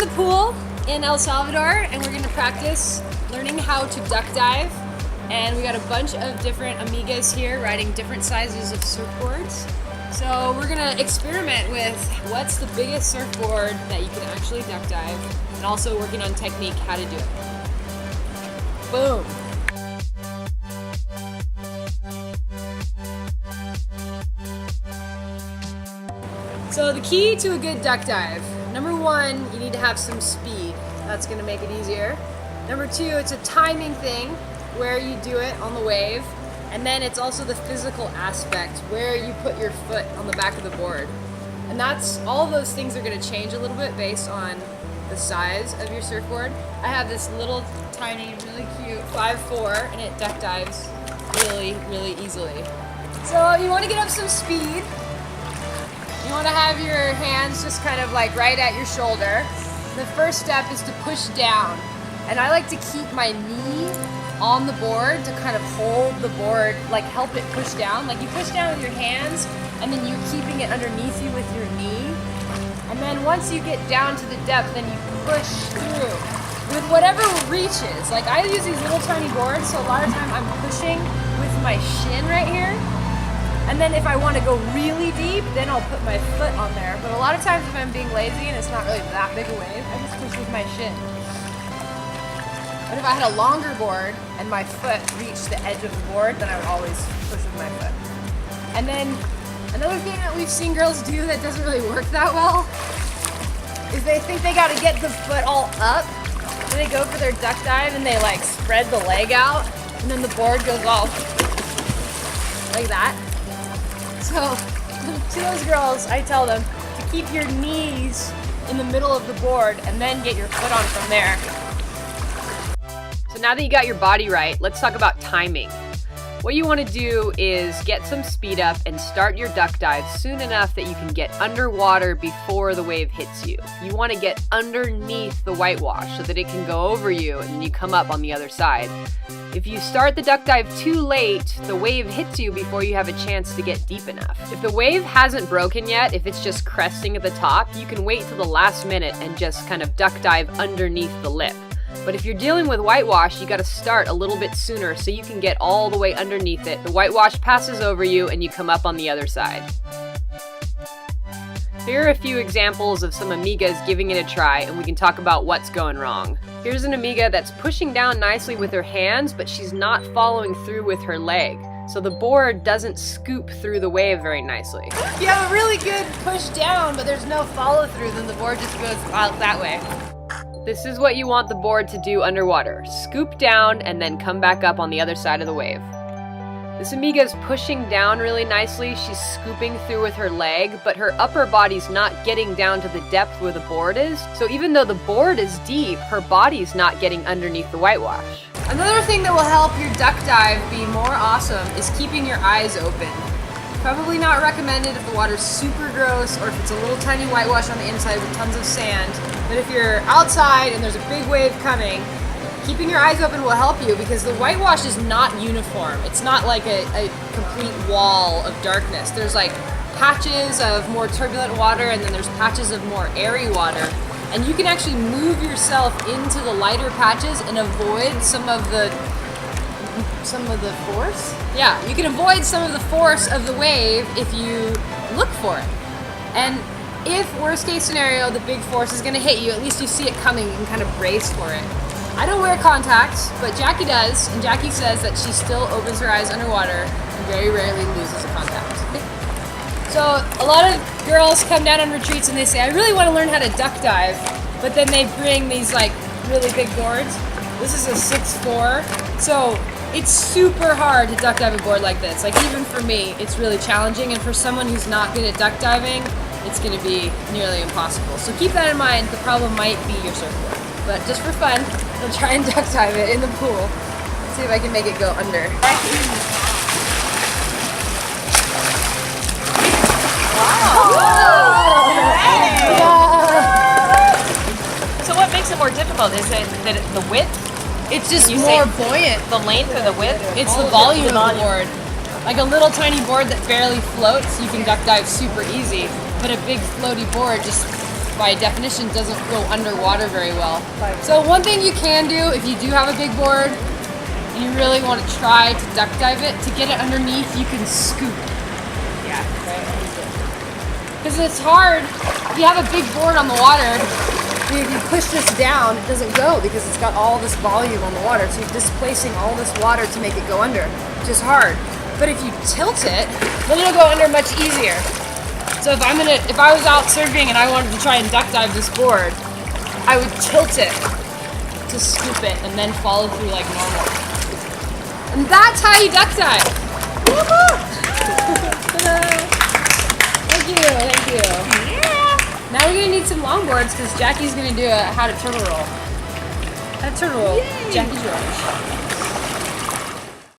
the pool in El Salvador and we're gonna practice learning how to duck dive. And we got a bunch of different amigas here riding different sizes of surfboards. So we're gonna experiment with what's the biggest surfboard that you can actually duck dive, and also working on technique, how to do it. Boom. So the key to a good duck dive, number one, you need to have some speed. That's gonna make it easier. Number two, it's a timing thing, where you do it on the wave. And then it's also the physical aspect, where you put your foot on the back of the board. And that's, all those things are gonna change a little bit based on the size of your surfboard. I have this little tiny, really cute 5'4", and it duck dives really, really easily. So you wanna get up some speed. You want to have your hands just kind of like right at your shoulder. The first step is to push down. And I like to keep my knee on the board to kind of hold the board, like help it push down. Like you push down with your hands and then you're keeping it underneath you with your knee. And then once you get down to the depth, then you push through with whatever reaches. Like I use these little tiny boards, so a lot of time I'm pushing with my shin right here. And then if I want to go really deep, then I'll put my foot on there. But a lot of times if I'm being lazy and it's not really that big a wave, I just push with my shin. But if I had a longer board and my foot reached the edge of the board, then I would always push with my foot. And then another thing that we've seen girls do that doesn't really work that well is they think they got to get the foot all up. So they go for their duck dive and they like spread the leg out, and then the board goes all like that. So to those girls, I tell them to keep your knees in the middle of the board and then get your foot on from there. So now that you got your body right, let's talk about timing. What you want to do is get some speed up and start your duck dive soon enough that you can get underwater before the wave hits you. You want to get underneath the whitewash so that it can go over you and you come up on the other side. If you start the duck dive too late, the wave hits you before you have a chance to get deep enough. If the wave hasn't broken yet, if it's just cresting at the top, you can wait till the last minute and just kind of duck dive underneath the lip. But if you're dealing with whitewash, you gotta start a little bit sooner so you can get all the way underneath it. The whitewash passes over you and you come up on the other side. Here are a few examples of some amigas giving it a try, and we can talk about what's going wrong. Here's an amiga that's pushing down nicely with her hands, but she's not following through with her leg. So the board doesn't scoop through the wave very nicely. If you have a really good push down, but there's no follow through, then the board just goes out that way. This is what you want the board to do underwater. Scoop down and then come back up on the other side of the wave. This amiga is pushing down really nicely. She's scooping through with her leg, but her upper body's not getting down to the depth where the board is. So even though the board is deep, her body's not getting underneath the whitewash. Another thing that will help your duck dive be more awesome is keeping your eyes open. Probably not recommended if the water's super gross or if it's a little tiny whitewash on the inside with tons of sand. But if you're outside and there's a big wave coming, keeping your eyes open will help you because the whitewash is not uniform. It's not like a complete wall of darkness. There's like patches of more turbulent water and then there's patches of more airy water. And you can actually move yourself into the lighter patches and avoid some of the force? Yeah, you can avoid some of the force of the wave if you look for it. And if, worst case scenario, the big force is gonna hit you, at least you see it coming and kind of brace for it. I don't wear contacts, but Jackie does, and Jackie says that she still opens her eyes underwater and very rarely loses a contact. So a lot of girls come down on retreats and they say, I really want to learn how to duck dive, but then they bring these like really big boards. This is a 6'4", so it's super hard to duck dive a board like this. Like even for me, it's really challenging, and for someone who's not good at duck diving, it's going to be nearly impossible. So keep that in mind. The problem might be your surfboard. But just for fun, we'll try and duck dive it in the pool. Let's see if I can make it go under. So what makes it more difficult? Is it that the width? It's just more buoyant. The length or the width? It's the volume of the board. Like a little tiny board that barely floats, you can duck dive super easy. But a big floaty board just by definition doesn't go underwater very well. So one thing you can do if you do have a big board and you really want to try to duck dive it, to get it underneath, you can scoop. Yeah. Because it's hard. If you have a big board on the water, if you push this down, it doesn't go because it's got all this volume on the water. So you're displacing all this water to make it go under, which is hard. But if you tilt it, then it'll go under much easier. So if I was out surfing and I wanted to try and duck dive this board, I would tilt it to scoop it and then follow through like normal. And that's how you duck dive. Woohoo! Thank you. Yeah. Now we're gonna need some longboards because Jackie's gonna do a how to turtle roll. How to turtle roll. Yay. Jackie's Roach.